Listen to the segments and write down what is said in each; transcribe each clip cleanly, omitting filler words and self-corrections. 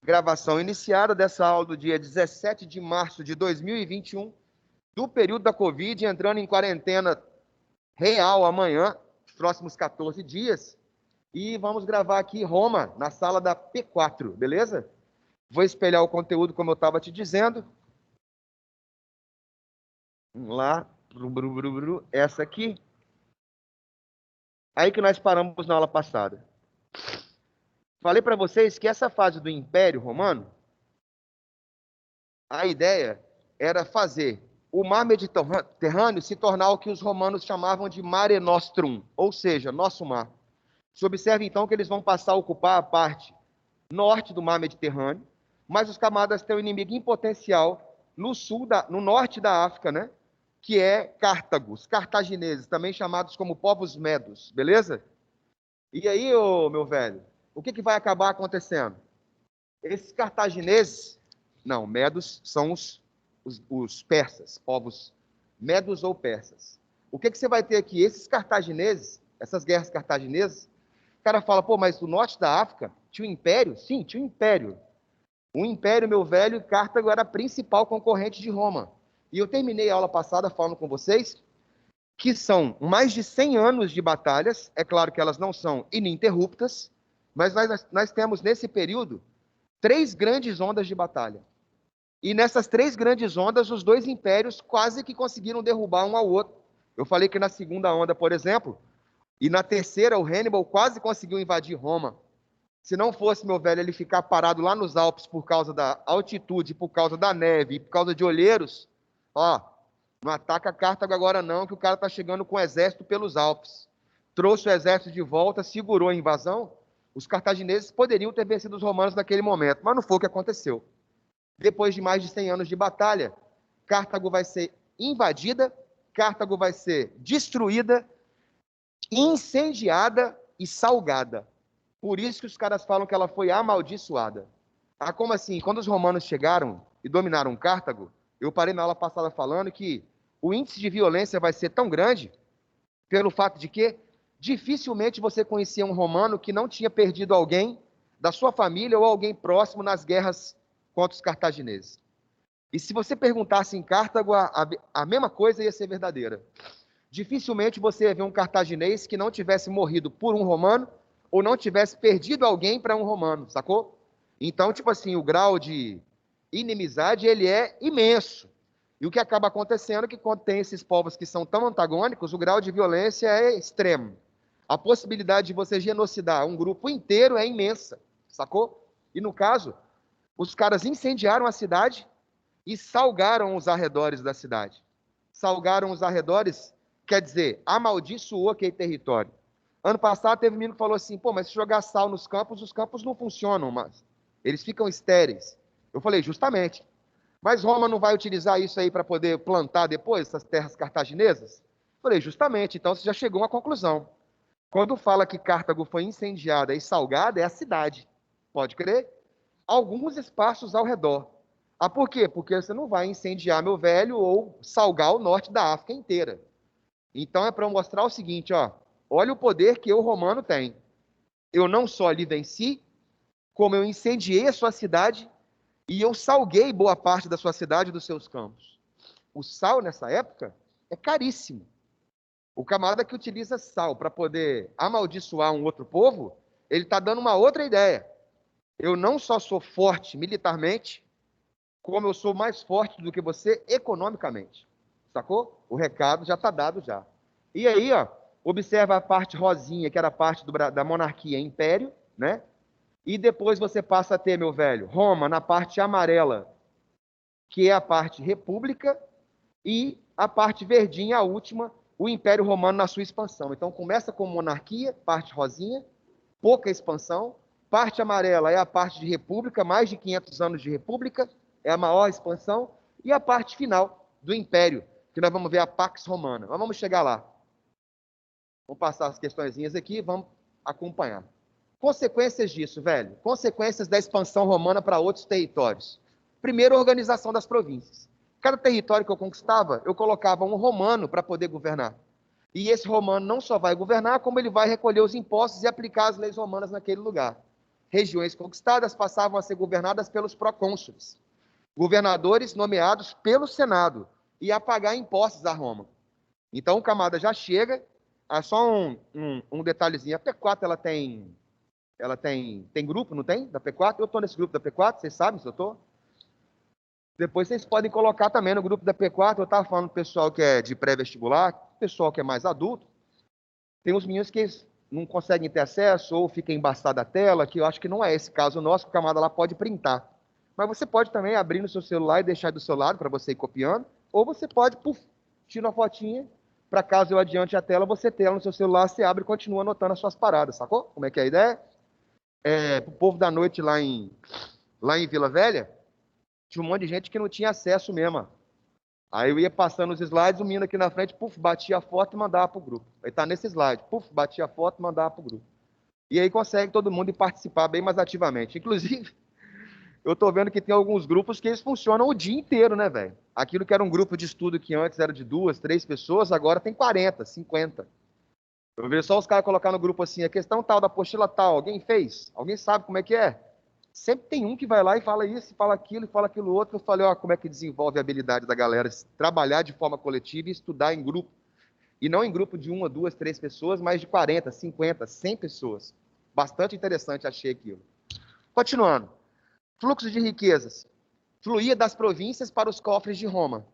Gravação iniciada dessa aula do dia 17 de março de 2021, do período da Covid, entrando em quarentena real amanhã, os próximos 14 dias. E vamos gravar aqui Roma, na sala da P4, beleza? Vou espelhar o conteúdo como eu estava te dizendo. Vamos lá, essa aqui. Aí que nós paramos na aula passada. Falei para vocês que essa fase do Império Romano, a ideia era fazer o mar Mediterrâneo se tornar o que os romanos chamavam de Mare Nostrum, ou seja, nosso mar. Se observa então que eles vão passar a ocupar a parte norte do mar Mediterrâneo, mas os camaradas têm um inimigo em potencial no norte da África, né? Que é Cartago, os cartagineses, também chamados como povos medos, beleza? E aí, meu velho, o que vai acabar acontecendo? Esses cartagineses, não, medos são os persas, povos medos ou persas. O que você vai ter aqui? Esses cartagineses, essas guerras cartaginesas, o cara fala, pô, mas o norte da África tinha um império? Sim, tinha um império. O império, meu velho, Cartago era a principal concorrente de Roma. E eu terminei a aula passada falando com vocês que são mais de 100 anos de batalhas, é claro que elas não são ininterruptas, mas nós temos nesse período 3 grandes ondas de batalha. E nessas 3 grandes ondas, os 2 impérios quase que conseguiram derrubar um ao outro. Eu falei que na segunda onda, por exemplo, e na terceira, o Hannibal quase conseguiu invadir Roma. Se não fosse, meu velho, ele ficar parado lá nos Alpes por causa da altitude, por causa da neve, por causa de olheiros, ó, não ataca Cartago agora não, que o cara está chegando com o exército pelos Alpes. Trouxe o exército de volta, segurou a invasão. Os cartagineses poderiam ter vencido os romanos naquele momento, mas não foi o que aconteceu. Depois de mais de 100 anos de batalha, Cartago vai ser invadida, Cartago vai ser destruída, incendiada e salgada. Por isso que os caras falam que ela foi amaldiçoada. Ah, como assim? Quando os romanos chegaram e dominaram Cartago, eu parei na aula passada falando que o índice de violência vai ser tão grande pelo fato de que dificilmente você conhecia um romano que não tinha perdido alguém da sua família ou alguém próximo nas guerras contra os cartagineses. E se você perguntasse em Cartago, a mesma coisa ia ser verdadeira. Dificilmente você ia ver um cartaginês que não tivesse morrido por um romano ou não tivesse perdido alguém para um romano, sacou? Então, tipo assim, o grau de inimizade, ele é imenso. E o que acaba acontecendo é que quando tem esses povos que são tão antagônicos, o grau de violência é extremo. A possibilidade de você genocidar um grupo inteiro é imensa, sacou? E no caso, os caras incendiaram a cidade e salgaram os arredores da cidade. Salgaram os arredores, quer dizer, amaldiçoou aquele território. Ano passado teve um menino que falou assim, pô, mas se jogar sal nos campos, os campos não funcionam mais. Eles ficam estéreis. Eu falei, justamente. Mas Roma não vai utilizar isso aí para poder plantar depois essas terras cartaginesas? Eu falei, justamente. Então você já chegou a uma conclusão. Quando fala que Cartago foi incendiada e salgada, é a cidade. Pode crer? Alguns espaços ao redor. Ah, por quê? Porque você não vai incendiar, meu velho, ou salgar o norte da África inteira. Então é para mostrar o seguinte, ó. Olha o poder que o romano tem. Eu não só lhe venci, como eu incendiei a sua cidade e eu salguei boa parte da sua cidade e dos seus campos. O sal, nessa época, é caríssimo. O camarada que utiliza sal para poder amaldiçoar um outro povo, ele está dando uma outra ideia. Eu não só sou forte militarmente, como eu sou mais forte do que você economicamente. Sacou? O recado já está dado já. E aí, ó, observa a parte rosinha, que era a parte da monarquia império, né? E depois você passa a ter, meu velho, Roma na parte amarela, que é a parte república, e a parte verdinha, a última, o Império Romano na sua expansão. Então começa com monarquia, parte rosinha, pouca expansão, parte amarela é a parte de república, mais de 500 anos de república, é a maior expansão, e a parte final do Império, que nós vamos ver a Pax Romana. Mas vamos chegar lá. Vamos passar as questõezinhas aqui e vamos acompanhar. Consequências disso, velho. Consequências da expansão romana para outros territórios. Primeiro, a organização das províncias. Cada território que eu conquistava, eu colocava um romano para poder governar. E esse romano não só vai governar, como ele vai recolher os impostos e aplicar as leis romanas naquele lugar. regiões conquistadas passavam a ser governadas pelos procônsules, governadores nomeados pelo Senado, e a pagar impostos a Roma. Então, o camarada já chega, só um detalhezinho, a P4 ela tem grupo, não tem? Da P4? Eu estou nesse grupo da P4, vocês sabem se eu estou? Depois vocês podem colocar também no grupo da P4, eu estava falando do pessoal que é de pré-vestibular, pessoal que é mais adulto, tem uns meninos que não conseguem ter acesso ou fica embaçada a tela, que eu acho que não é esse caso nosso, que o camarada lá pode printar. Mas você pode também abrir no seu celular e deixar do seu lado para você ir copiando, ou você pode, tira uma fotinha, para caso eu adiante a tela, você ter ela no seu celular, você abre e continua anotando as suas paradas, sacou? Como é que é a ideia? Pro povo da noite lá em Vila Velha, tinha um monte de gente que não tinha acesso mesmo. Aí eu ia passando os slides, o menino aqui na frente, batia a foto e mandava pro grupo. Aí tá nesse slide, batia a foto e mandava pro grupo. E aí consegue todo mundo ir participar bem mais ativamente. Inclusive, eu tô vendo que tem alguns grupos que eles funcionam o dia inteiro, né, velho? Aquilo que era um grupo de estudo que antes era de 2, 3 pessoas, agora tem 40, 50. Eu vejo só os caras colocar no grupo assim, a questão tal, da apostila tal, alguém fez? Alguém sabe como é que é? Sempre tem um que vai lá e fala isso, fala aquilo outro. Eu falei, ó, como é que desenvolve a habilidade da galera trabalhar de forma coletiva e estudar em grupo. E não em grupo de 1, 2, 3 pessoas, mas de 40, 50, 100 pessoas. Bastante interessante, achei aquilo. Continuando. Fluxo de riquezas. Fluía das províncias para os cofres de Roma,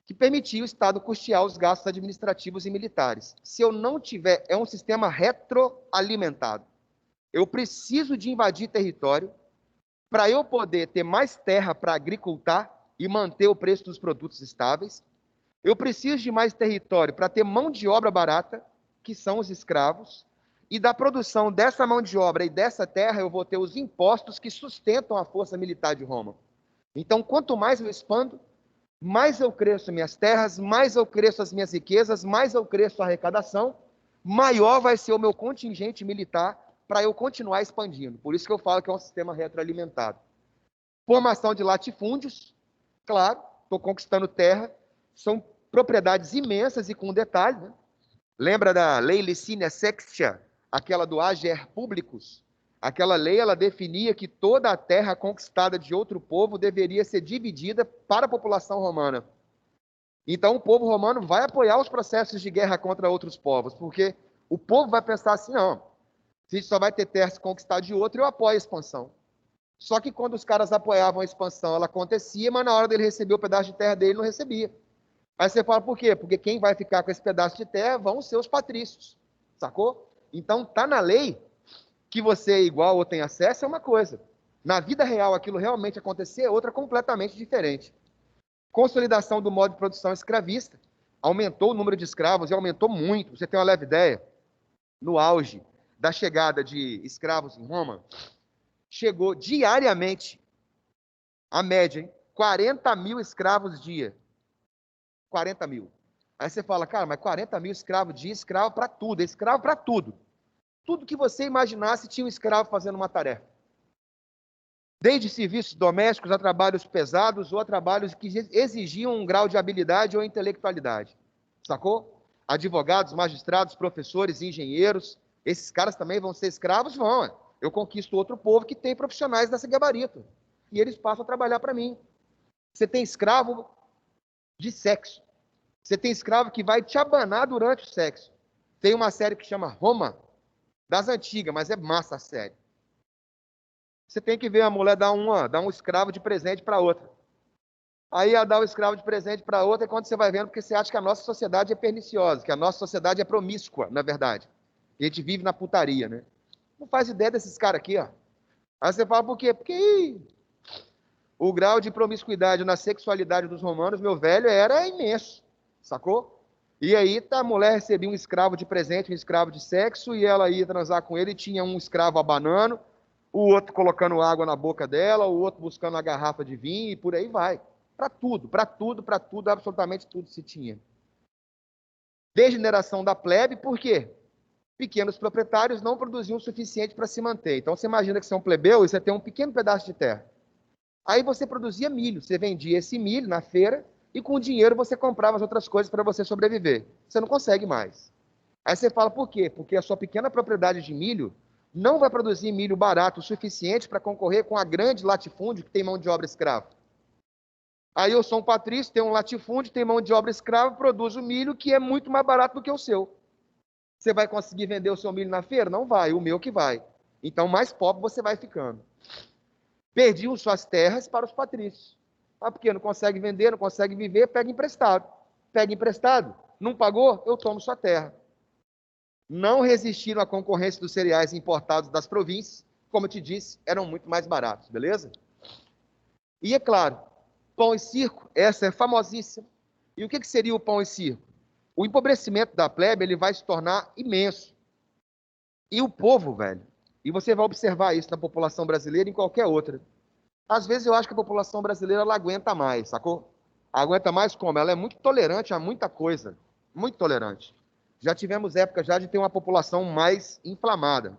que permitia o Estado custear os gastos administrativos e militares. Se eu não tiver, é um sistema retroalimentado. Eu preciso de invadir território para eu poder ter mais terra para agricultar e manter o preço dos produtos estáveis. Eu preciso de mais território para ter mão de obra barata, que são os escravos, e da produção dessa mão de obra e dessa terra eu vou ter os impostos que sustentam a força militar de Roma. Então, quanto mais eu expando, mais eu cresço minhas terras, mais eu cresço as minhas riquezas, mais eu cresço a arrecadação, maior vai ser o meu contingente militar para eu continuar expandindo. Por isso que eu falo que é um sistema retroalimentado. Formação de latifúndios, claro, estou conquistando terra, são propriedades imensas e com detalhe, né? Lembra da lei Licínia Sextia, aquela do Ager Publicus? Aquela lei, ela definia que toda a terra conquistada de outro povo deveria ser dividida para a população romana. Então, o povo romano vai apoiar os processos de guerra contra outros povos, porque o povo vai pensar assim, não, se só vai ter terra se conquistar de outro, eu apoio a expansão. Só que quando os caras apoiavam a expansão, ela acontecia, mas na hora dele receber o pedaço de terra dele, não recebia. Aí você fala, por quê? Porque quem vai ficar com esse pedaço de terra vão ser os patrícios, sacou? Então, tá na lei que você é igual ou tem acesso é uma coisa. Na vida real, aquilo realmente acontecer é outra completamente diferente. Consolidação do modo de produção escravista. Aumentou o número de escravos e aumentou muito. Você tem uma leve ideia? No auge da chegada de escravos em Roma, chegou diariamente, a média, hein? 40 mil escravos dia. 40 mil. Aí você fala, cara, mas 40 mil escravos dia, escravo para tudo, escravo para tudo. Tudo que você imaginasse tinha um escravo fazendo uma tarefa. Desde serviços domésticos a trabalhos pesados ou a trabalhos que exigiam um grau de habilidade ou intelectualidade. Sacou? Advogados, magistrados, professores, engenheiros, esses caras também vão ser escravos? Vão. Eu conquisto outro povo que tem profissionais desse gabarito. E eles passam a trabalhar para mim. Você tem escravo de sexo. Você tem escravo que vai te abanar durante o sexo. Tem uma série que chama Roma, das antigas, mas é massa a série. Você tem que ver a mulher dar um escravo de presente para outra. Aí ela dá o escravo de presente para outra, é quando você vai vendo, porque você acha que a nossa sociedade é perniciosa, que a nossa sociedade é promíscua, na verdade. E a gente vive na putaria, né? Não faz ideia desses caras aqui, ó. Aí você fala, por quê? Porque o grau de promiscuidade na sexualidade dos romanos, meu velho, era imenso, sacou? E aí a mulher recebia um escravo de presente, um escravo de sexo, e ela ia transar com ele, e tinha um escravo abanando, o outro colocando água na boca dela, o outro buscando uma garrafa de vinho, e por aí vai. Para tudo, absolutamente tudo se tinha. Degeneração da plebe, por quê? Pequenos proprietários não produziam o suficiente para se manter. Então você imagina que você é um plebeu e você tem um pequeno pedaço de terra. Aí você produzia milho, você vendia esse milho na feira e com o dinheiro você comprava as outras coisas para você sobreviver. Você não consegue mais. Aí você fala, por quê? Porque a sua pequena propriedade de milho, não vai produzir milho barato o suficiente para concorrer com a grande latifúndio que tem mão de obra escrava. Aí eu sou um patrício, tenho um latifúndio, tem mão de obra escrava, produz o milho que é muito mais barato do que o seu. Você vai conseguir vender o seu milho na feira? Não vai, o meu que vai. Então, mais pobre você vai ficando. Perdiam suas terras para os patrícios. Ah, porque não consegue vender, não consegue viver, pega emprestado. Pega emprestado, não pagou, eu tomo sua terra. Não resistiram à concorrência dos cereais importados das províncias, como eu te disse, eram muito mais baratos, beleza? E é claro, pão e circo, essa é famosíssima. E o que seria o pão e circo? O empobrecimento da plebe, ele vai se tornar imenso. E o povo, velho, e você vai observar isso na população brasileira e em qualquer outra. Às vezes eu acho que a população brasileira, ela aguenta mais, sacou? Aguenta mais como? Ela é muito tolerante a muita coisa, muito tolerante. Já tivemos época já de ter uma população mais inflamada.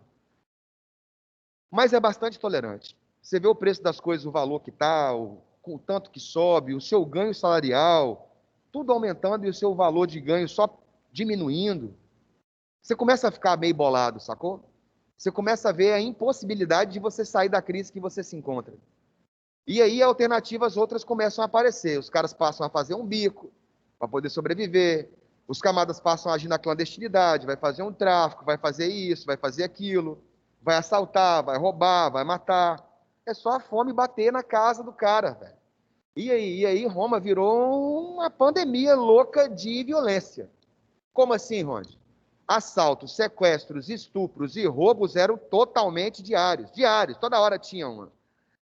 Mas é bastante tolerante. Você vê o preço das coisas, o valor que está, o tanto que sobe, o seu ganho salarial, tudo aumentando e o seu valor de ganho só diminuindo. Você começa a ficar meio bolado, sacou? Você começa a ver a impossibilidade de você sair da crise que você se encontra. E aí alternativas outras começam a aparecer. Os caras passam a fazer um bico para poder sobreviver. Os camadas passam a agir na clandestinidade, vai fazer um tráfico, vai fazer isso, vai fazer aquilo, vai assaltar, vai roubar, vai matar. É só a fome bater na casa do cara, velho. E aí Roma virou uma pandemia louca de violência. Como assim, Ronde? Assaltos, sequestros, estupros e roubos eram totalmente diários. Diários, toda hora tinha uma.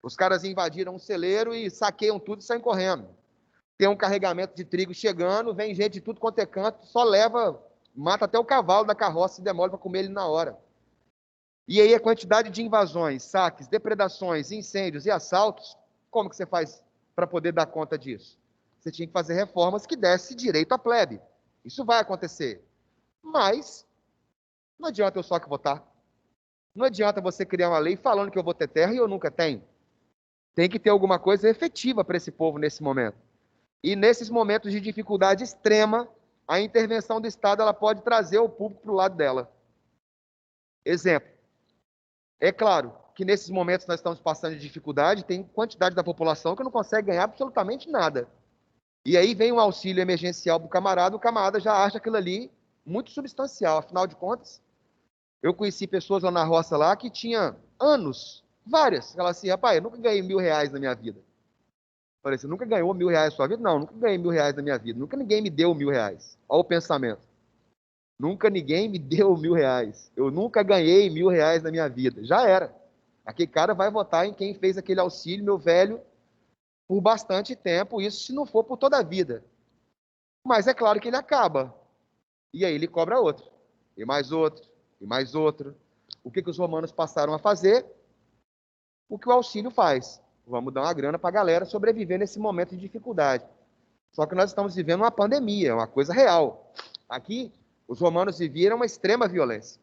Os caras invadiram um celeiro e saqueiam tudo e saem correndo. Tem um carregamento de trigo chegando, vem gente de tudo quanto é canto, só leva, mata até o cavalo da carroça e demole para comer ele na hora. E aí a quantidade de invasões, saques, depredações, incêndios e assaltos, como que você faz para poder dar conta disso? Você tinha que fazer reformas que desse direito à plebe. Isso vai acontecer. Mas não adianta eu só que votar. Não adianta você criar uma lei falando que eu vou ter terra e eu nunca tenho. Tem que ter alguma coisa efetiva para esse povo nesse momento. E nesses momentos de dificuldade extrema, a intervenção do Estado ela pode trazer o público para o lado dela. Exemplo. É claro que nesses momentos nós estamos passando de dificuldade, tem quantidade da população que não consegue ganhar absolutamente nada. E aí vem um auxílio emergencial para o camarada já acha aquilo ali muito substancial. Afinal de contas, eu conheci pessoas lá na roça lá que tinha anos, várias. Ela assim, rapaz, eu nunca ganhei R$ 1.000 na minha vida. Falei, você nunca ganhou R$ 1.000 na sua vida? Não, nunca ganhei R$ 1.000 na minha vida. Nunca ninguém me deu R$ 1.000. Olha o pensamento. Nunca ninguém me deu R$ 1.000. Eu nunca ganhei R$ 1.000 na minha vida. Já era. Aquele cara vai votar em quem fez aquele auxílio, meu velho, por bastante tempo, isso se não for por toda a vida. Mas é claro que ele acaba. E aí ele cobra outro. E mais outro. E mais outro. O que os romanos passaram a fazer? O que o auxílio faz. Vamos dar uma grana para a galera sobreviver nesse momento de dificuldade. Só que nós estamos vivendo uma pandemia, uma coisa real. Aqui, os romanos viviam uma extrema violência.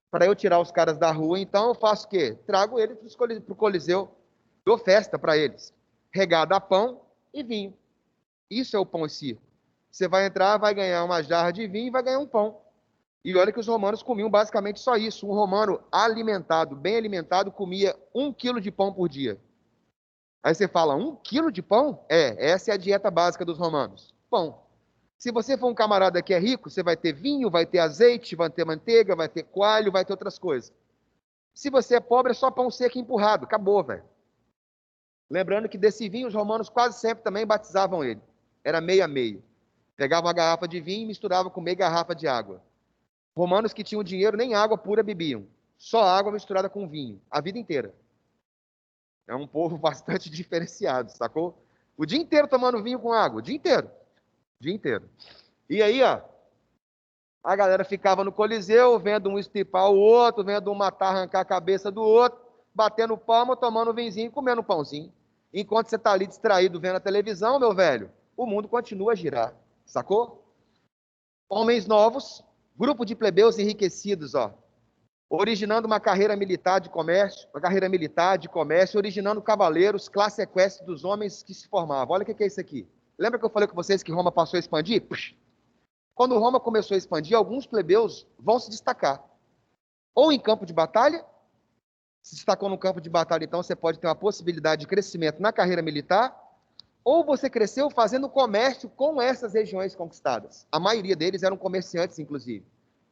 Para eu tirar os caras da rua, então eu faço o quê? Trago eles para o Coliseu, dou festa para eles, regada a pão e vinho. Isso é o pão e circo. Você vai entrar, vai ganhar uma jarra de vinho e vai ganhar um pão. E olha que os romanos comiam basicamente só isso. Um romano alimentado, bem alimentado, comia 1 quilo de pão por dia. Aí você fala, 1 quilo de pão? Essa é a dieta básica dos romanos. Pão. Se você for um camarada que é rico, você vai ter vinho, vai ter azeite, vai ter manteiga, vai ter coalho, vai ter outras coisas. Se você é pobre, é só pão seco e empurrado. Acabou, velho. Lembrando que desse vinho, os romanos quase sempre também batizavam ele. Era meio a meio. Pegavam uma garrafa de vinho e misturavam com meia garrafa de água. Romanos que tinham dinheiro nem água pura bebiam. Só água misturada com vinho. A vida inteira. É um povo bastante diferenciado, sacou? O dia inteiro tomando vinho com água. O dia inteiro. O dia inteiro. E aí, ó. A galera ficava no Coliseu, vendo um estripar o outro, vendo um matar, arrancar a cabeça do outro, batendo palma, tomando um vinzinho e comendo um pãozinho. Enquanto você está ali distraído vendo a televisão, meu velho, o mundo continua a girar, sacou? Homens novos, grupo de plebeus enriquecidos, ó, originando uma carreira militar de comércio, originando cavaleiros, classe equestre dos homens que se formavam. Olha o que é isso aqui. Lembra que eu falei com vocês que Roma passou a expandir? Puxa. Quando Roma começou a expandir, alguns plebeus vão se destacar. Ou em campo de batalha, se destacou no campo de batalha, então você pode ter uma possibilidade de crescimento na carreira militar, ou você cresceu fazendo comércio com essas regiões conquistadas. A maioria deles eram comerciantes, inclusive.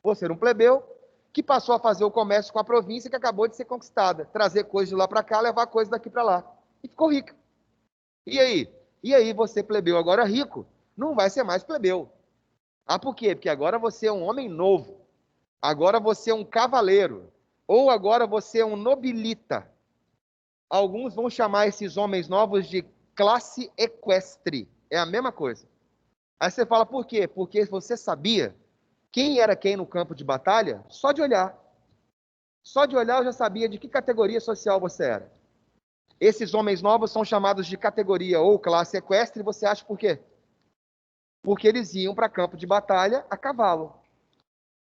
Você era um plebeu que passou a fazer o comércio com a província que acabou de ser conquistada, trazer coisas de lá para cá, levar coisas daqui para lá. E ficou rico. E aí? E aí você, plebeu, agora rico, não vai ser mais plebeu. Ah, por quê? Porque agora você é um homem novo. Agora você é um cavaleiro. Ou agora você é um nobilita. Alguns vão chamar esses homens novos de classe equestre. É a mesma coisa. Aí você fala, por quê? Porque você sabia quem era quem no campo de batalha só de olhar. Só de olhar eu já sabia de que categoria social você era. Esses homens novos são chamados de categoria ou classe equestre, você acha por quê? Porque eles iam para campo de batalha a cavalo.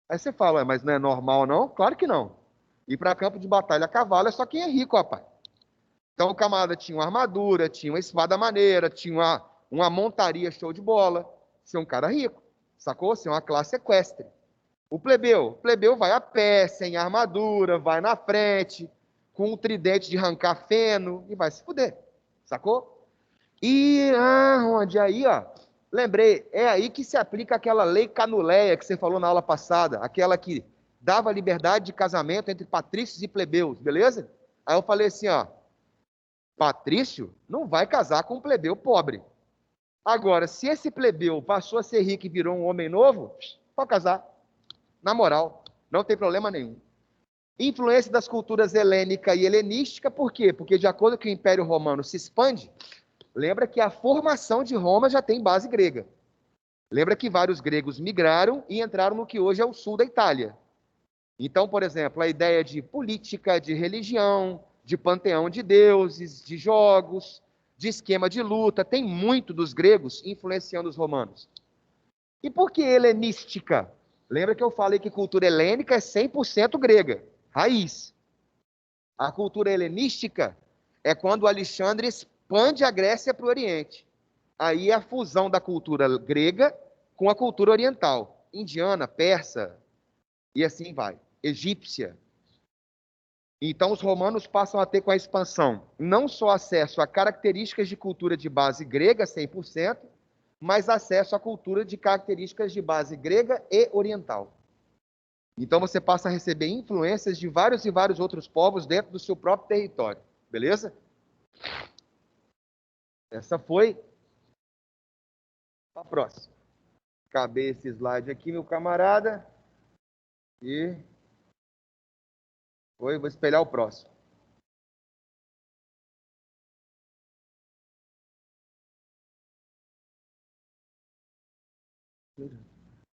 Aí você fala, mas não é normal não? Claro que não. Ir para campo de batalha a cavalo é só quem é rico, rapaz. Então o camarada tinha uma armadura, tinha uma espada maneira, tinha uma montaria show de bola. Ser um cara rico, sacou? Ser uma classe equestre. O plebeu vai a pé, sem armadura, vai na frente, com um tridente de arrancar feno e vai se fuder, sacou? E onde aí, ó, lembrei, é aí que se aplica aquela lei canuleia que você falou na aula passada, aquela que dava liberdade de casamento entre patrícios e plebeus, beleza? Aí eu falei assim, ó, patrício não vai casar com um plebeu pobre. Agora, se esse plebeu passou a ser rico e virou um homem novo, pode casar. Na moral, não tem problema nenhum. Influência das culturas helênica e helenística, por quê? Porque de acordo com o Império Romano se expande, lembra que a formação de Roma já tem base grega. Lembra que vários gregos migraram e entraram no que hoje é o sul da Itália. Então, por exemplo, a ideia de política, de religião, de panteão de deuses, de jogos, de esquema de luta, tem muito dos gregos influenciando os romanos. E por que helenística? Lembra que eu falei que cultura helênica é 100% grega, raiz. A cultura helenística é quando Alexandre expande a Grécia para o Oriente. Aí é a fusão da cultura grega com a cultura oriental, indiana, persa, e assim vai, egípcia. Então os romanos passam a ter com a expansão não só acesso a características de cultura de base grega 100%, mas acesso à cultura de características de base grega e oriental. Então você passa a receber influências de vários e vários outros povos dentro do seu próprio território. Beleza? Essa foi a próxima. Acabei esse slide aqui, meu camarada. E vou espelhar o próximo.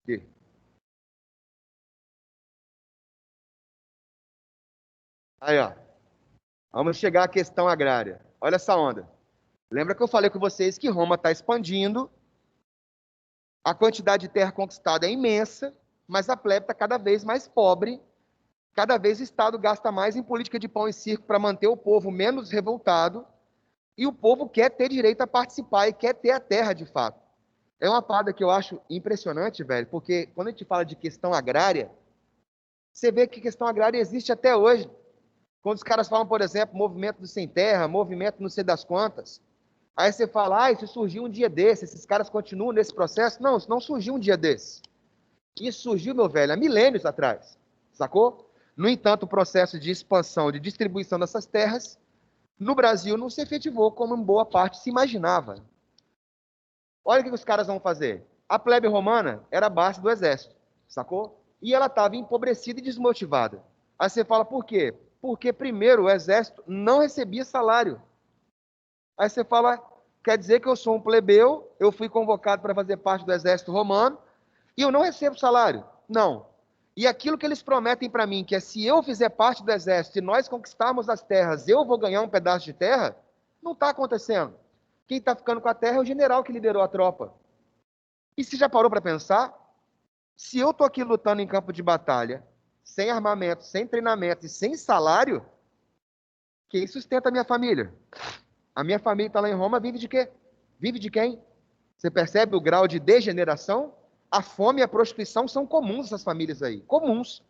Aqui. Aí, ó. Vamos chegar à questão agrária. Olha essa onda. Lembra que eu falei com vocês que Roma está expandindo, a quantidade de terra conquistada é imensa, mas a plebe está cada vez mais pobre, cada vez o Estado gasta mais em política de pão e circo para manter o povo menos revoltado, e o povo quer ter direito a participar e quer ter a terra de fato. É uma parada que eu acho impressionante, velho, porque quando a gente fala de questão agrária, você vê que questão agrária existe até hoje. Quando os caras falam, por exemplo, movimento do sem terra, movimento não sei das quantas, aí você fala, isso surgiu um dia desse, esses caras continuam nesse processo. Não, isso não surgiu um dia desse. Isso surgiu, meu velho, há milênios atrás, sacou? No entanto, o processo de expansão, de distribuição dessas terras, no Brasil não se efetivou como em boa parte se imaginava. Olha o que os caras vão fazer. A plebe romana era a base do exército, sacou? E ela estava empobrecida e desmotivada. Aí você fala, por quê? Porque, primeiro, o exército não recebia salário. Aí você fala, quer dizer que eu sou um plebeu, eu fui convocado para fazer parte do exército romano, e eu não recebo salário? Não. E aquilo que eles prometem para mim, que é se eu fizer parte do exército e nós conquistarmos as terras, eu vou ganhar um pedaço de terra, não está acontecendo. Quem está ficando com a terra é o general que liderou a tropa. E se já parou para pensar? Se eu estou aqui lutando em campo de batalha, sem armamento, sem treinamento e sem salário, quem sustenta a minha família? A minha família está lá em Roma, vive de quê? Vive de quem? Você percebe o grau de degeneração? A fome e a prostituição são comuns essas famílias aí. Comuns.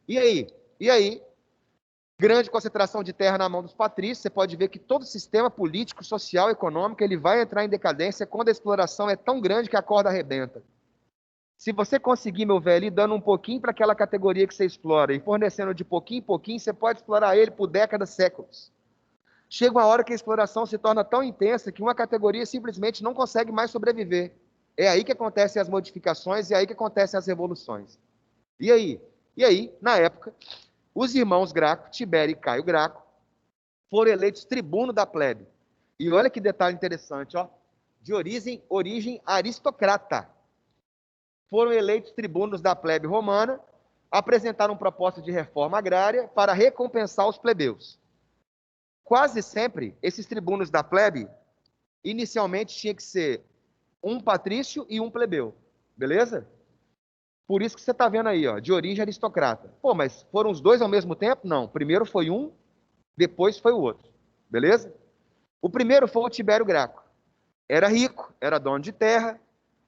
E aí? E aí? grande concentração de terra na mão dos patrícios. Você pode ver que todo o sistema político, social, econômico, ele vai entrar em decadência quando a exploração é tão grande que a corda arrebenta. Se você conseguir, meu velho, ir dando um pouquinho para aquela categoria que você explora e fornecendo de pouquinho em pouquinho, você pode explorar ele por décadas, séculos. Chega uma hora que a exploração se torna tão intensa que uma categoria simplesmente não consegue mais sobreviver. É aí que acontecem as modificações, é aí que acontecem as revoluções. E aí? E aí, na época, os irmãos Graco, Tibério e Caio Graco, foram eleitos tribuno da plebe. E olha que detalhe interessante, ó, de origem aristocrata. Foram eleitos tribunos da plebe romana, apresentaram proposta de reforma agrária para recompensar os plebeus. Quase sempre, esses tribunos da plebe, inicialmente tinha que ser um patrício e um plebeu, beleza? Por isso que você está vendo aí, ó, de origem aristocrata. Pô, mas foram os dois ao mesmo tempo? Não, primeiro foi um, depois foi o outro, beleza? O primeiro foi o Tibério Graco. Era rico, era dono de terra.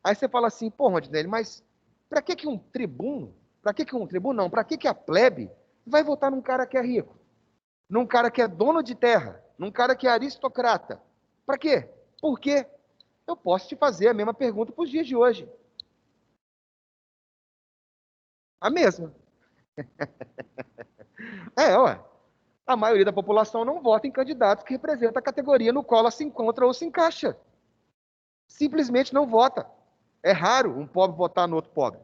Aí você fala assim, pô, Rondinelli, mas para que um tribuno, para que a plebe vai votar num cara que é rico? Num cara que é dono de terra, num cara que é aristocrata? Para quê? Por quê? Eu posso te fazer a mesma pergunta para os dias de hoje. A mesma. Ué. A maioria da população não vota em candidatos que representam a categoria no qual ela se encontra ou se encaixa. Simplesmente não vota. É raro um pobre votar no outro pobre.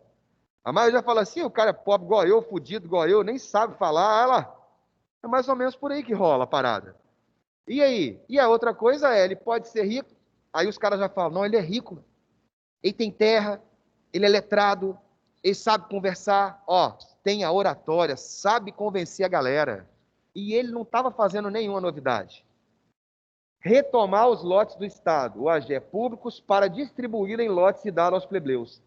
A maioria fala assim, o cara é pobre igual eu, fudido igual eu, nem sabe falar, olha lá. É mais ou menos por aí que rola a parada. E aí? E a outra coisa é, ele pode ser rico, aí os caras já falam, não, ele é rico, ele tem terra, ele é letrado, ele sabe conversar, ó, tem a oratória, sabe convencer a galera. E ele não estava fazendo nenhuma novidade. Retomar os lotes do Estado, o AGE públicos, para distribuir em lotes e dar aos plebeus.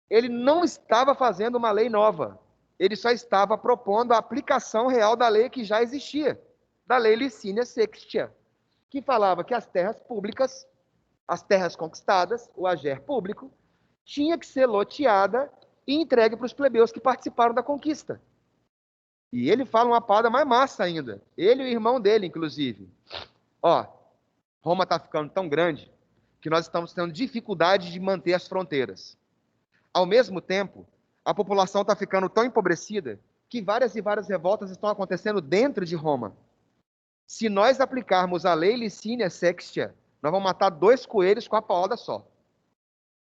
Ele não estava fazendo uma lei nova, ele só estava propondo a aplicação real da lei que já existia, da lei Licínia Sextia, que falava que as terras públicas, as terras conquistadas, o ager público, tinha que ser loteada e entregue para os plebeus que participaram da conquista. E ele fala uma parada mais massa ainda, ele e o irmão dele, inclusive. Ó, Roma está ficando tão grande que nós estamos tendo dificuldade de manter as fronteiras. Ao mesmo tempo, a população está ficando tão empobrecida que várias e várias revoltas estão acontecendo dentro de Roma. Se nós aplicarmos a lei Licínia Sextia, nós vamos matar 2 coelhos com a paulada só.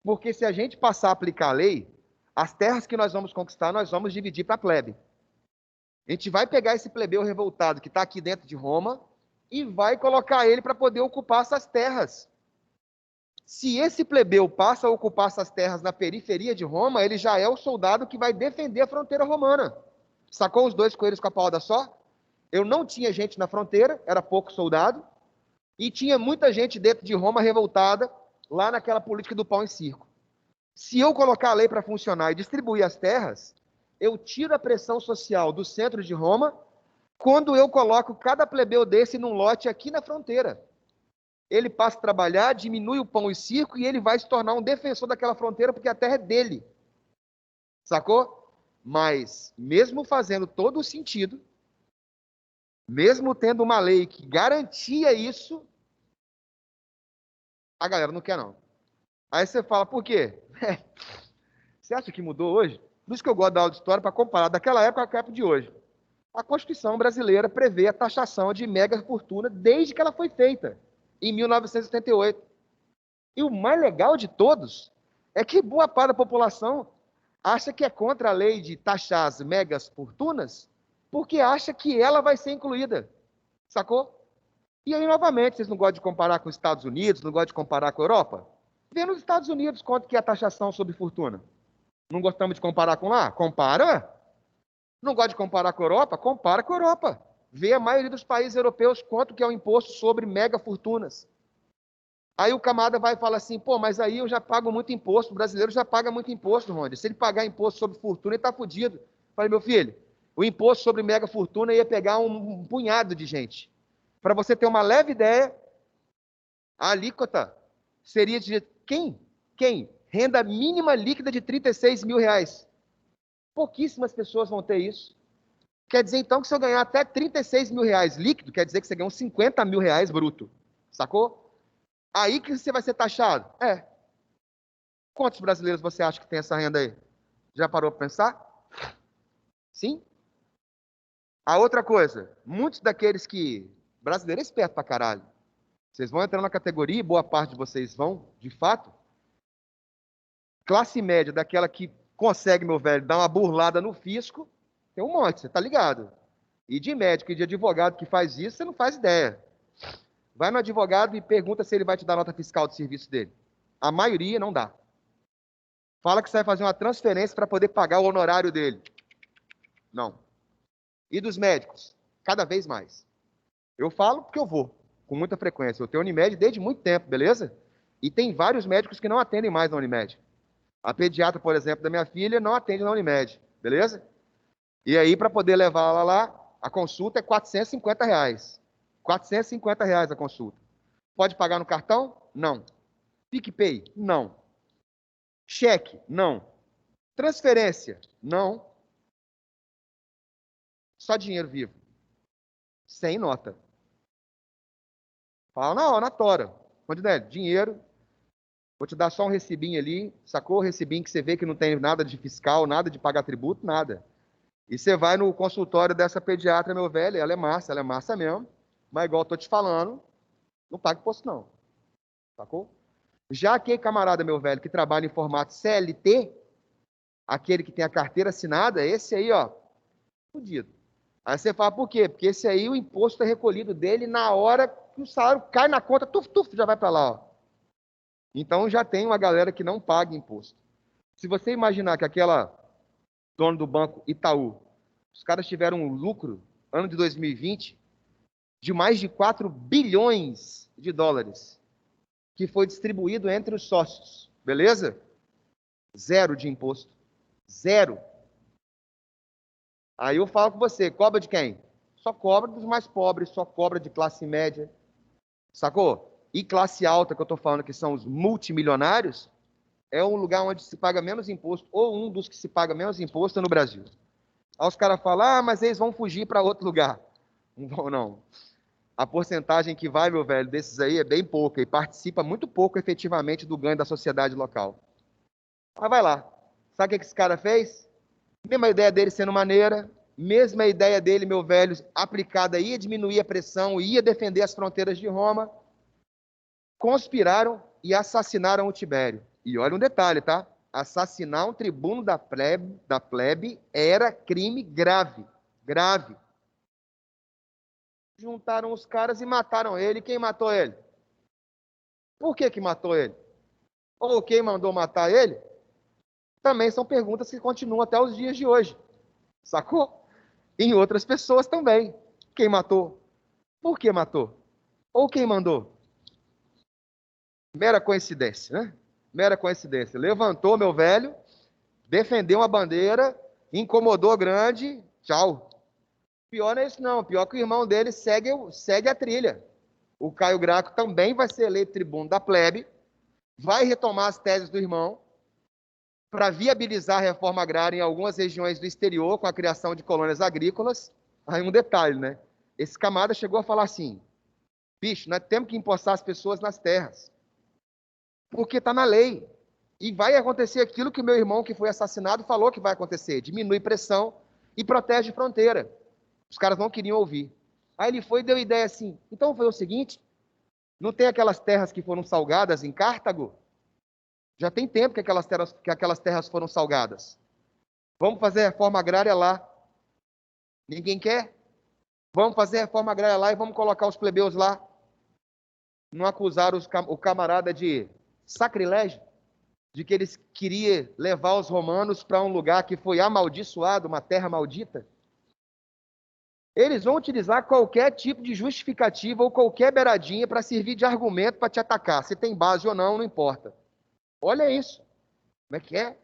Porque se a gente passar a aplicar a lei, as terras que nós vamos conquistar, nós vamos dividir para a plebe. A gente vai pegar esse plebeu revoltado que está aqui dentro de Roma e vai colocar ele para poder ocupar essas terras. Se esse plebeu passa a ocupar essas terras na periferia de Roma, ele já é o soldado que vai defender a fronteira romana. Sacou os 2 coelhos com a paulada só? Eu não tinha gente na fronteira, era pouco soldado, e tinha muita gente dentro de Roma revoltada, lá naquela política do pau em circo. Se eu colocar a lei para funcionar e distribuir as terras, eu tiro a pressão social do centro de Roma, quando eu coloco cada plebeu desse num lote aqui na fronteira. Ele passa a trabalhar, diminui o pão e circo e ele vai se tornar um defensor daquela fronteira porque a terra é dele. Sacou? Mas, mesmo fazendo todo o sentido, mesmo tendo uma lei que garantia isso, a galera não quer não. Aí você fala, por quê? Você acha que mudou hoje? Por isso que eu gosto da aula de história para comparar daquela época com a época de hoje. A Constituição brasileira prevê a taxação de mega fortuna desde que ela foi feita, em 1978. E o mais legal de todos é que boa parte da população acha que é contra a lei de taxar as megas fortunas porque acha que ela vai ser incluída. Sacou? E aí, novamente, vocês não gostam de comparar com os Estados Unidos, não gostam de comparar com a Europa? Vê nos Estados Unidos quanto que é a taxação sobre fortuna. Não gostamos de comparar com lá? Compara. Não gosta de comparar com a Europa? Compara com a Europa. Vê a maioria dos países europeus quanto que é o imposto sobre mega fortunas. Aí o camarada vai e fala assim, pô, mas aí eu já pago muito imposto, o brasileiro já paga muito imposto, Ronde. Se ele pagar imposto sobre fortuna, ele está fudido. Falei, meu filho, o imposto sobre mega fortuna ia pegar um punhado de gente. Para você ter uma leve ideia, a alíquota seria de quem? Quem? Renda mínima líquida de R$ 36 mil. Pouquíssimas pessoas vão ter isso. Quer dizer, então, que se eu ganhar até 36 mil reais líquido, quer dizer que você ganhou 50 mil reais bruto. Sacou? Aí que você vai ser taxado. É. Quantos brasileiros você acha que tem essa renda aí? Já parou para pensar? Sim? A outra coisa, muitos daqueles que... Brasileiro é esperto pra caralho. Vocês vão entrar na categoria, e boa parte de vocês vão, de fato. Classe média, daquela que consegue, meu velho, dar uma burlada no fisco, tem um monte, você tá ligado? E de médico e de advogado que faz isso, você não faz ideia. Vai no advogado e pergunta se ele vai te dar nota fiscal do serviço dele. A maioria não dá. Fala que você vai fazer uma transferência para poder pagar o honorário dele. Não. E dos médicos? Cada vez mais. Eu falo porque eu vou, com muita frequência. Eu tenho Unimed desde muito tempo, beleza? E tem vários médicos que não atendem mais na Unimed. A pediatra, por exemplo, da minha filha, não atende na Unimed, beleza? E aí, para poder levar ela lá, a consulta é R$ 450. R$ 450 a consulta. Pode pagar no cartão? Não. PicPay? Não. Cheque? Não. Transferência? Não. Só dinheiro vivo. Sem nota. Fala, não, na tora. Rondinelli, dinheiro. Vou te dar só um recibinho ali. Sacou o recibinho que você vê que não tem nada de fiscal, nada de pagar tributo, nada. E você vai no consultório dessa pediatra, meu velho, ela é massa mesmo. Mas igual eu tô te falando, não paga imposto não. Sacou? Já aquele camarada, meu velho, que trabalha em formato CLT, aquele que tem a carteira assinada, esse aí, ó, fudido. Aí você fala, por quê? Porque esse aí, o imposto é recolhido dele na hora que o salário cai na conta, já vai para lá, ó. Então já tem uma galera que não paga imposto. Se você imaginar que aquela dono do banco Itaú, os caras tiveram um lucro, ano de 2020, de mais de 4 bilhões de dólares, que foi distribuído entre os sócios, beleza? Zero de imposto. Zero. Aí eu falo com você, cobra de quem? Só cobra dos mais pobres, só cobra de classe média. Sacou? E classe alta, que eu estou falando que são os multimilionários, é um lugar onde se paga menos imposto, ou um dos que se paga menos imposto no Brasil. Aí os caras falam, ah, mas eles vão fugir para outro lugar. Não vão, não. A porcentagem que vai, meu velho, desses aí é bem pouca e participa muito pouco efetivamente do ganho da sociedade local. Mas vai lá. Sabe o que esse cara fez? Mesma ideia dele sendo maneira, mesma ideia dele, meu velho, aplicada, ia diminuir a pressão, ia defender as fronteiras de Roma. Conspiraram e assassinaram o Tibério. E olha um detalhe, tá? Assassinar um tribuno da plebe era crime grave. Grave. Juntaram os caras e mataram ele. Quem matou ele? Por que matou ele? Ou quem mandou matar ele? Também são perguntas que continuam até os dias de hoje. Sacou? Em outras pessoas também. Quem matou? Por que matou? Ou quem mandou? Mera coincidência, né? Mera coincidência. Levantou, meu velho, defendeu uma bandeira, incomodou grande, tchau. Pior não é isso não, pior que o irmão dele segue a trilha. O Caio Graco também vai ser eleito tribuno da plebe, vai retomar as teses do irmão, para viabilizar a reforma agrária em algumas regiões do exterior, com a criação de colônias agrícolas. Aí um detalhe, né? Esse camarada chegou a falar assim, bicho, nós temos que empossar as pessoas nas terras, porque está na lei. E vai acontecer aquilo que o meu irmão, que foi assassinado, falou que vai acontecer. Diminui pressão e protege fronteira. Os caras não queriam ouvir. Aí ele foi e deu ideia assim, então foi o seguinte, não tem aquelas terras que foram salgadas em Cartago? Já tem tempo que aquelas terras foram salgadas. Vamos fazer reforma agrária lá. Ninguém quer? Vamos fazer reforma agrária lá e vamos colocar os plebeus lá. Não acusaram o camarada de sacrilégio? De que eles queriam levar os romanos para um lugar que foi amaldiçoado, uma terra maldita? Eles vão utilizar qualquer tipo de justificativa ou qualquer beiradinha para servir de argumento para te atacar. Se tem base ou não, não importa. Olha isso. Como é que é?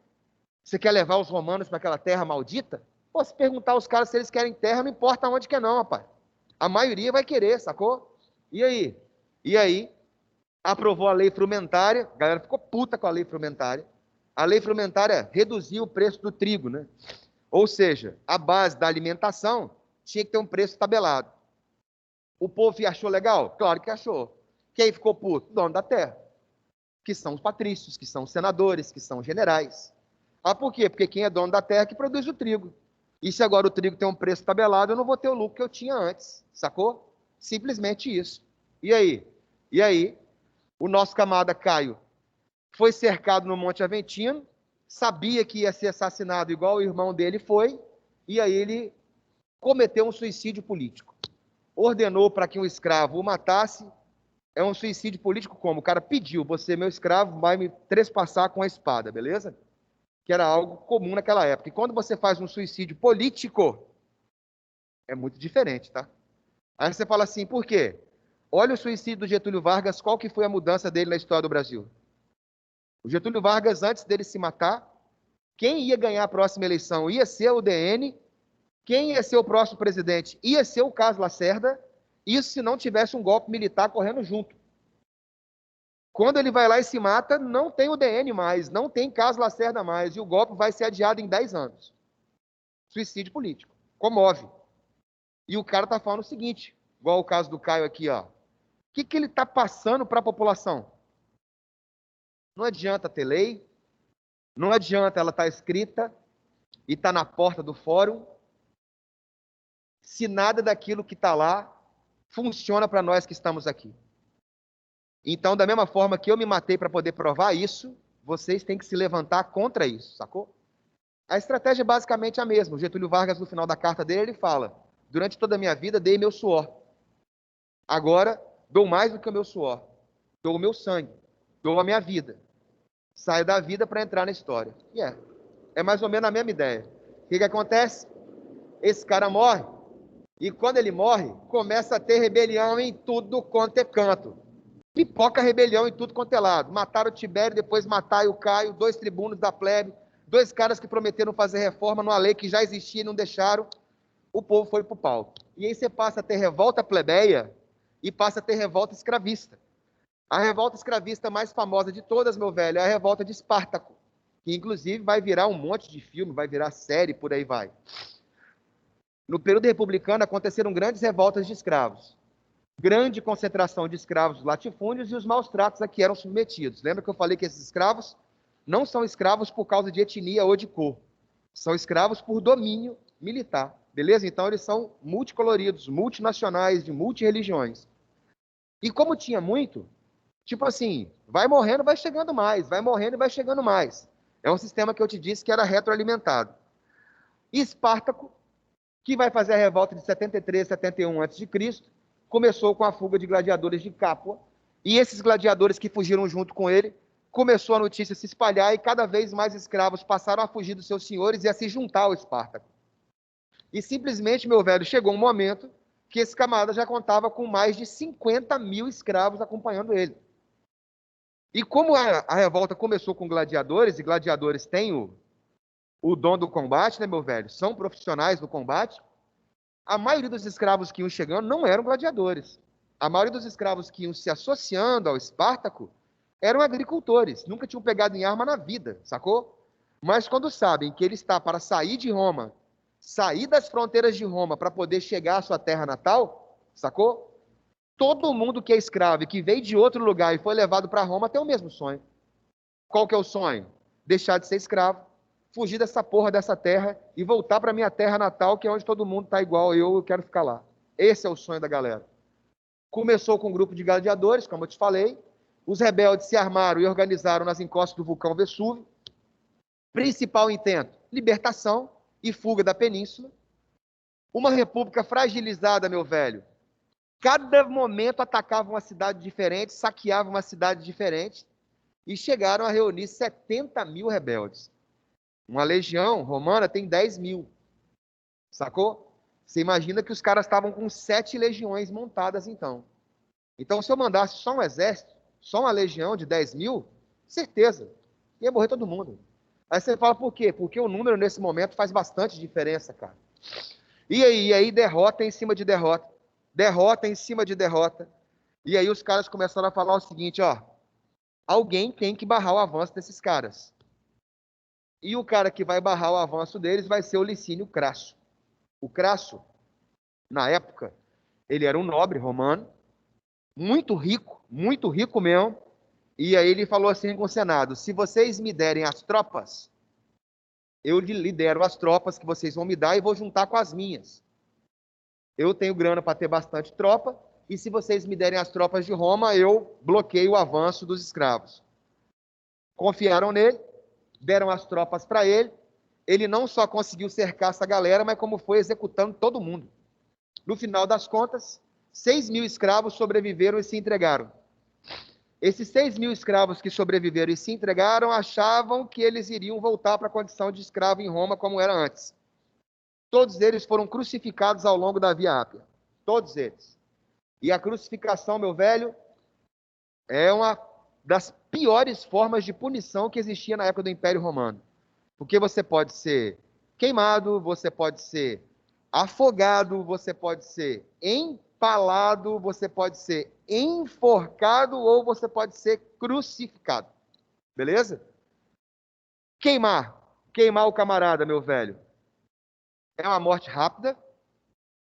Você quer levar os romanos para aquela terra maldita? Pô, se perguntar aos caras se eles querem terra, não importa onde que é não, rapaz. A maioria vai querer, sacou? E aí? E aí? Aprovou a lei frumentária, a galera ficou puta com a lei frumentária. A lei frumentária reduziu o preço do trigo, né? Ou seja, a base da alimentação tinha que ter um preço tabelado. O povo achou legal? Claro que achou. Quem ficou puto? Dono da terra. Que são os patrícios, que são os senadores, que são os generais. Ah, por quê? Porque quem é dono da terra é que produz o trigo. E se agora o trigo tem um preço tabelado, eu não vou ter o lucro que eu tinha antes. Sacou? Simplesmente isso. E aí? E aí, o nosso camarada Caio foi cercado no Monte Aventino, sabia que ia ser assassinado igual o irmão dele foi, e aí ele cometeu um suicídio político. Ordenou para que um escravo o matasse. É um suicídio político como? O cara pediu, você, meu escravo, vai me trespassar com a espada, beleza? Que era algo comum naquela época. E quando você faz um suicídio político, é muito diferente, tá? Aí você fala assim, por quê? Olha o suicídio do Getúlio Vargas, qual que foi a mudança dele na história do Brasil? O Getúlio Vargas, antes dele se matar, quem ia ganhar a próxima eleição ia ser o DN, quem ia ser o próximo presidente ia ser o Carlos Lacerda, isso se não tivesse um golpe militar correndo junto. Quando ele vai lá e se mata, não tem o DN mais, não tem Carlos Lacerda mais, e o golpe vai ser adiado em 10 anos. Suicídio político. Comove. E o cara tá falando o seguinte, igual o caso do Caio aqui, ó. O que ele tá passando para a população? Não adianta ter lei, não adianta ela estar escrita e estar na porta do fórum, se nada daquilo que está lá funciona para nós que estamos aqui. Então, da mesma forma que eu me matei para poder provar isso, vocês têm que se levantar contra isso, sacou? A estratégia é basicamente a mesma. O Getúlio Vargas, no final da carta dele, ele fala: durante toda a minha vida, dei meu suor. Agora, dou mais do que o meu suor. Dou o meu sangue. Dou a minha vida. Saio da vida para entrar na história. E é mais ou menos a mesma ideia. O que acontece? Esse cara morre. E quando ele morre, começa a ter rebelião em tudo quanto é canto. Pipoca rebelião em tudo quanto é lado. Mataram o Tibério, depois mataram o Caio, 2 tribunos da plebe, 2 caras que prometeram fazer reforma numa lei que já existia e não deixaram. O povo foi pro pau. E aí você passa a ter revolta plebeia e passa a ter revolta escravista. A revolta escravista mais famosa de todas, meu velho, é a revolta de Espartaco, que inclusive vai virar um monte de filme, vai virar série, por aí vai. No período republicano aconteceram grandes revoltas de escravos. Grande concentração de escravos dos latifúndios e os maus tratos a que eram submetidos. Lembra que eu falei que esses escravos não são escravos por causa de etnia ou de cor. São escravos por domínio militar. Beleza? Então eles são multicoloridos, multinacionais, de multireligiões. E como tinha muito, tipo assim, vai morrendo, vai chegando mais, vai morrendo e vai chegando mais. É um sistema que eu te disse que era retroalimentado. E Espartaco, que vai fazer a revolta de 73, 71 a.C., começou com a fuga de gladiadores de Capua, e esses gladiadores que fugiram junto com ele, começou a notícia se espalhar, e cada vez mais escravos passaram a fugir dos seus senhores e a se juntar ao Espartaco. E simplesmente, meu velho, chegou um momento que esse camarada já contava com mais de 50 mil escravos acompanhando ele. E como a revolta começou com gladiadores, e gladiadores têm o dom do combate, né, meu velho? São profissionais do combate. A maioria dos escravos que iam chegando não eram gladiadores. A maioria dos escravos que iam se associando ao Espartaco eram agricultores, nunca tinham pegado em arma na vida, sacou? Mas quando sabem que ele está para sair de Roma, sair das fronteiras de Roma para poder chegar à sua terra natal, sacou? Todo mundo que é escravo e que veio de outro lugar e foi levado para Roma tem o mesmo sonho. Qual que é o sonho? Deixar de ser escravo, fugir dessa porra dessa terra e voltar para minha terra natal, que é onde todo mundo está igual eu quero ficar lá. Esse é o sonho da galera. Começou com um grupo de gladiadores, como eu te falei. Os rebeldes se armaram e organizaram nas encostas do vulcão Vesúvio. Principal intento: libertação e fuga da península. Uma república fragilizada, meu velho. Cada momento atacava uma cidade diferente, saqueava uma cidade diferente e chegaram a reunir 70 mil rebeldes. Uma legião romana tem 10 mil, sacou? Você imagina que os caras estavam com 7 legiões montadas então. Então, se eu mandasse só um exército, só uma legião de 10 mil, certeza, ia morrer todo mundo. Aí você fala, por quê? Porque o número nesse momento faz bastante diferença, cara. E aí derrota em cima de derrota, derrota em cima de derrota. E aí os caras começaram a falar o seguinte, ó, alguém tem que barrar o avanço desses caras. E o cara que vai barrar o avanço deles vai ser o Licínio Crasso. O Crasso Na época, ele era um nobre romano, muito rico mesmo. E aí ele falou assim com o Senado: se vocês me derem as tropas, eu lidero as tropas que vocês vão me dar e vou juntar com as minhas. Eu tenho grana para ter bastante tropa, e se vocês me derem as tropas de Roma, eu bloqueio o avanço dos escravos. Confiaram nele, deram as tropas para ele. Ele não só conseguiu cercar essa galera, mas como foi executando todo mundo. No final das contas, 6.000 escravos sobreviveram e se entregaram. Esses 6.000 escravos que sobreviveram e se entregaram achavam que eles iriam voltar para a condição de escravo em Roma como era antes. Todos eles foram crucificados ao longo da Via Ápia. Todos eles. E a crucificação, meu velho, é uma das piores formas de punição que existia na época do Império Romano. Porque você pode ser queimado, você pode ser afogado, você pode ser empalado, você pode ser enforcado ou você pode ser crucificado. Beleza? Queimar. Queimar o camarada, meu velho. É uma morte rápida.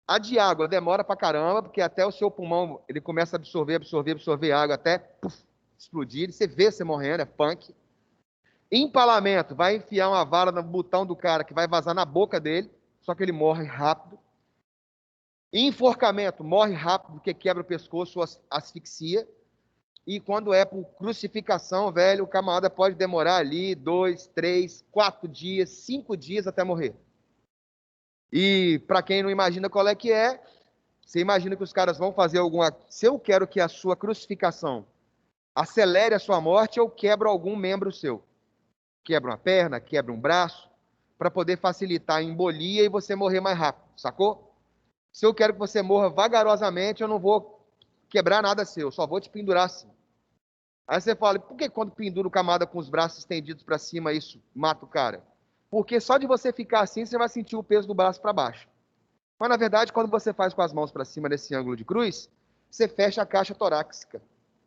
A de água demora pra caramba, porque até o seu pulmão, ele começa a absorver água até explodir. Você vê você morrendo, é punk. Empalamento, vai enfiar uma vara no botão do cara que vai vazar na boca dele, só que ele morre rápido. Enforcamento, morre rápido porque quebra o pescoço, asfixia. E quando é por crucificação, velho, o camarada pode demorar ali 2, 3, 4 dias, 5 dias até morrer. E para quem não imagina qual é que é, você imagina que os caras vão fazer alguma... Se eu quero que a sua crucificação acelere a sua morte, eu quebro algum membro seu. Quebra uma perna, quebra um braço, para poder facilitar a embolia e você morrer mais rápido, sacou? Se eu quero que você morra vagarosamente, eu não vou quebrar nada seu, só vou te pendurar assim. Aí você fala, por que quando pendura o camarada com os braços estendidos para cima, isso mata o cara? Porque só de você ficar assim, você vai sentir o peso do braço para baixo. Mas, na verdade, quando você faz com as mãos para cima nesse ângulo de cruz, você fecha a caixa torácica,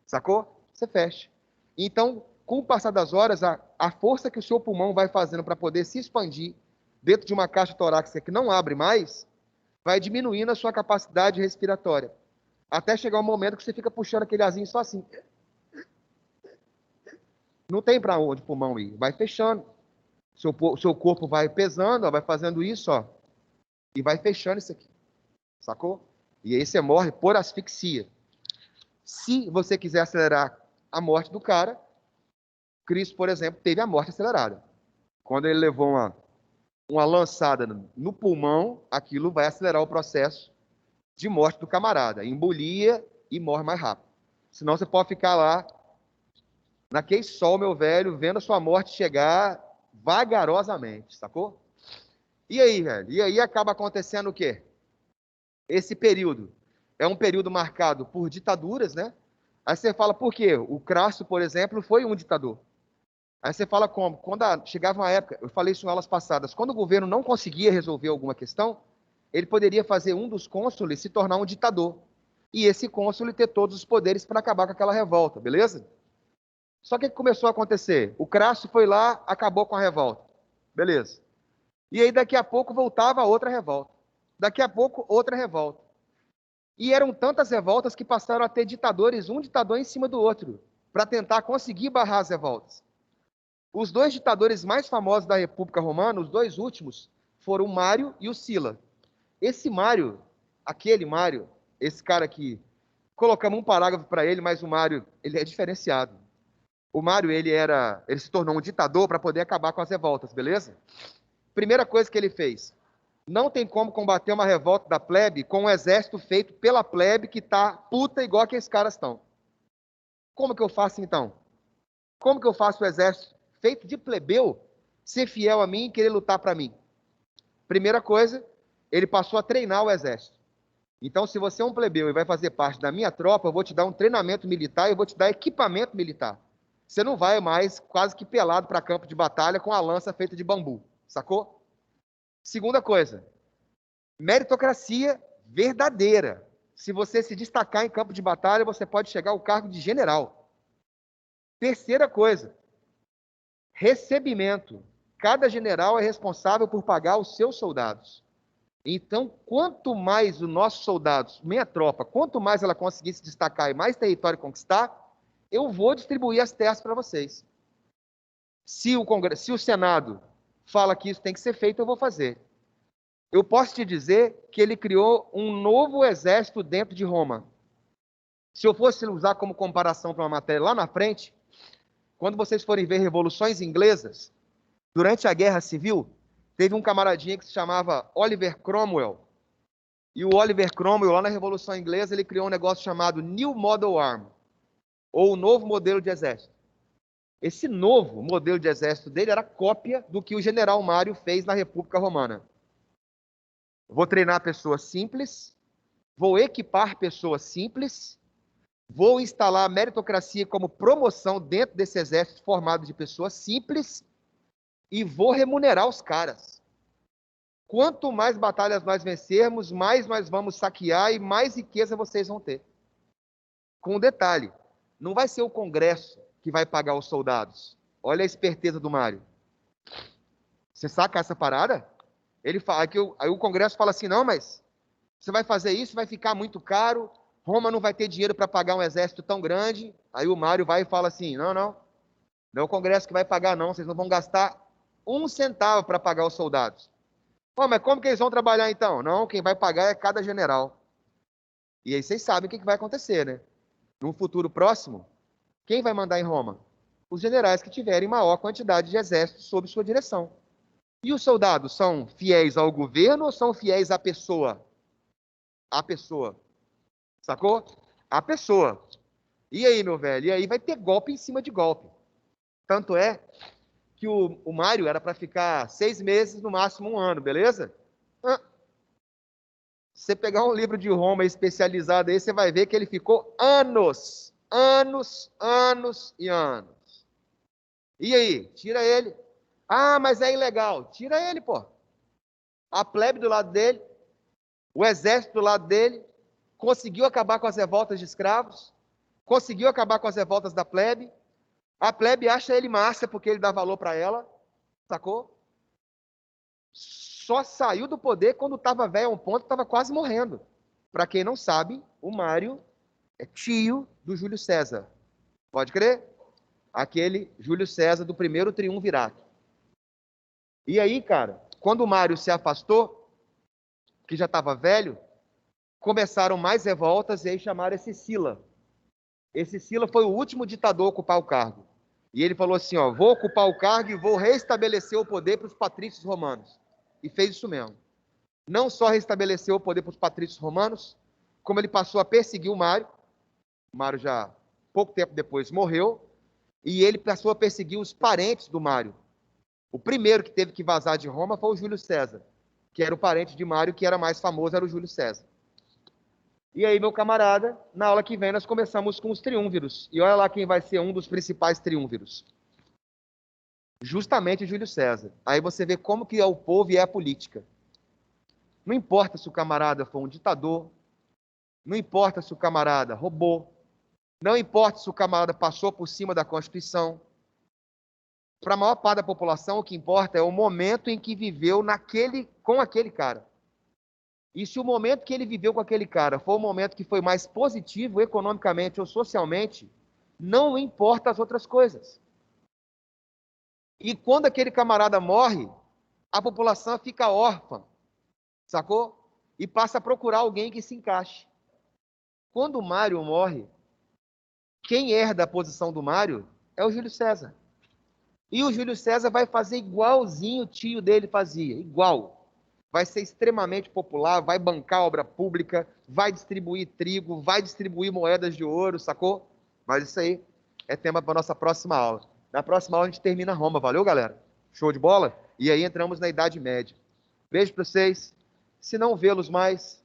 sacou? Você fecha. Então, com o passar das horas, a força que o seu pulmão vai fazendo para poder se expandir dentro de uma caixa torácica que não abre mais, vai diminuindo a sua capacidade respiratória. Até chegar um momento que você fica puxando aquele arzinho só assim. Não tem para onde o pulmão ir. Vai fechando. Seu corpo vai pesando, ó, vai fazendo isso, ó, e vai fechando isso aqui. Sacou? E aí você morre por asfixia. Se você quiser acelerar a morte do cara, Cristo, por exemplo, teve a morte acelerada. Quando ele levou uma lançada no pulmão, aquilo vai acelerar o processo de morte do camarada. Embolia e morre mais rápido. Senão você pode ficar lá, naquele sol, meu velho, vendo a sua morte chegar vagarosamente, sacou? E aí, velho? E aí acaba acontecendo o quê? Esse período é um período marcado por ditaduras, né? Aí você fala, por quê? O Crasso, por exemplo, foi um ditador. Aí você fala como? Quando chegava uma época, eu falei isso em aulas passadas, quando o governo não conseguia resolver alguma questão, ele poderia fazer um dos cônsules se tornar um ditador. E esse cônsul ter todos os poderes para acabar com aquela revolta, beleza? Só que o que começou a acontecer? O Crasso foi lá, acabou com a revolta. Beleza. E aí daqui a pouco voltava outra revolta. Daqui a pouco outra revolta. E eram tantas revoltas que passaram a ter ditadores, um ditador em cima do outro, para tentar conseguir barrar as revoltas. Os dois ditadores mais famosos da República Romana, os dois últimos, foram o Mário e o Sila. Esse Mário, aquele Mário, esse cara aqui, colocamos um parágrafo para ele, mas o Mário, ele é diferenciado. O Mário, ele se tornou um ditador para poder acabar com as revoltas, beleza? Primeira coisa que ele fez, não tem como combater uma revolta da plebe com um exército feito pela plebe que tá puta igual que esses caras estão. Como que eu faço então? Como que eu faço o exército feito de plebeu ser fiel a mim e querer lutar para mim? Primeira coisa, ele passou a treinar o exército. Então, se você é um plebeu e vai fazer parte da minha tropa, eu vou te dar um treinamento militar e eu vou te dar equipamento militar. Você não vai mais quase que pelado para campo de batalha com a lança feita de bambu, sacou? Segunda coisa, meritocracia verdadeira. Se você se destacar em campo de batalha, você pode chegar ao cargo de general. Terceira coisa, recebimento. Cada general é responsável por pagar os seus soldados. Então, quanto mais os nossos soldados, minha tropa, quanto mais ela conseguir se destacar e mais território conquistar, eu vou distribuir as terras para vocês. Se o Senado fala que isso tem que ser feito, eu vou fazer. Eu posso te dizer que ele criou um novo exército dentro de Roma. Se eu fosse usar como comparação para uma matéria lá na frente, quando vocês forem ver revoluções inglesas, durante a Guerra Civil, teve um camaradinha que se chamava Oliver Cromwell. E o Oliver Cromwell, lá na Revolução Inglesa, ele criou um negócio chamado New Model Army, ou o novo modelo de exército. Esse novo modelo de exército dele era cópia do que o general Mário fez na República Romana. Vou treinar pessoas simples, vou equipar pessoas simples, vou instalar a meritocracia como promoção dentro desse exército formado de pessoas simples e vou remunerar os caras. Quanto mais batalhas nós vencermos, mais nós vamos saquear e mais riqueza vocês vão ter. Com um detalhe, não vai ser o Congresso que vai pagar os soldados. Olha a esperteza do Mário. Você saca essa parada? Ele fala que aí o Congresso fala assim: não, mas você vai fazer isso, vai ficar muito caro, Roma não vai ter dinheiro para pagar um exército tão grande. Aí o Mário vai e fala assim: não é o Congresso que vai pagar, não, vocês não vão gastar um centavo para pagar os soldados. Pô, mas como que eles vão trabalhar então? Não, quem vai pagar é cada general. E aí vocês sabem o que vai acontecer, né? Num futuro próximo, quem vai mandar em Roma? Os generais que tiverem maior quantidade de exércitos sob sua direção. E os soldados são fiéis ao governo ou são fiéis à pessoa? A pessoa. Sacou? A pessoa. E aí, meu velho? E aí vai ter golpe em cima de golpe. Tanto é que o Mário era para ficar 6 meses, no máximo 1 ano, beleza? Se você pegar um livro de Roma especializado aí, você vai ver que ele ficou anos, anos, anos e anos. E aí? Tira ele. Ah, mas é ilegal. Tira ele, pô. A plebe do lado dele, o exército do lado dele, conseguiu acabar com as revoltas de escravos, conseguiu acabar com as revoltas da plebe. A plebe acha ele massa porque ele dá valor para ela, sacou? Só saiu do poder quando estava velho a um ponto, estava quase morrendo. Para quem não sabe, o Mário é tio do Júlio César. Pode crer? Aquele Júlio César do primeiro triunvirato. E aí, cara, quando o Mário se afastou, que já estava velho, começaram mais revoltas e aí chamaram esse Sila. Esse Sila foi o último ditador a ocupar o cargo. E ele falou assim, ó, vou ocupar o cargo e vou restabelecer o poder para os patrícios romanos. E fez isso mesmo. Não só restabeleceu o poder para os patrícios romanos, como ele passou a perseguir o Mário. O Mário já, pouco tempo depois, morreu. E ele passou a perseguir os parentes do Mário. O primeiro que teve que vazar de Roma foi o Júlio César, que era o parente de Mário, que era mais famoso, era o Júlio César. E aí, meu camarada, na aula que vem nós começamos com os triunviros. E olha lá quem vai ser um dos principais triunviros. Justamente Júlio César. Aí você vê como que é o povo e é a política. Não importa se o camarada foi um ditador, não importa se o camarada roubou, não importa se o camarada passou por cima da Constituição. Para a maior parte da população, o que importa é o momento em que viveu com aquele cara. E se o momento que ele viveu com aquele cara foi o momento que foi mais positivo economicamente ou socialmente, não importa as outras coisas. E quando aquele camarada morre, a população fica órfã, sacou? E passa a procurar alguém que se encaixe. Quando o Mário morre, quem herda a posição do Mário é o Júlio César. E o Júlio César vai fazer igualzinho o tio dele fazia, igual. Vai ser extremamente popular, vai bancar obra pública, vai distribuir trigo, vai distribuir moedas de ouro, sacou? Mas isso aí é tema para a nossa próxima aula. Na próxima aula a gente termina Roma, valeu, galera? Show de bola? E aí entramos na Idade Média. Beijo para vocês. Se não vê-los mais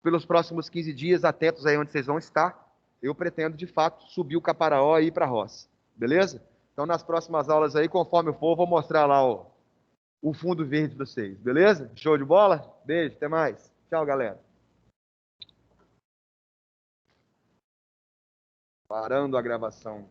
pelos próximos 15 dias, atentos aí onde vocês vão estar, eu pretendo, de fato, subir o Caparaó e ir para a roça. Beleza? Então, nas próximas aulas aí, conforme for, vou mostrar lá o fundo verde para vocês, beleza? Show de bola? Beijo, até mais. Tchau, galera. Parando a gravação.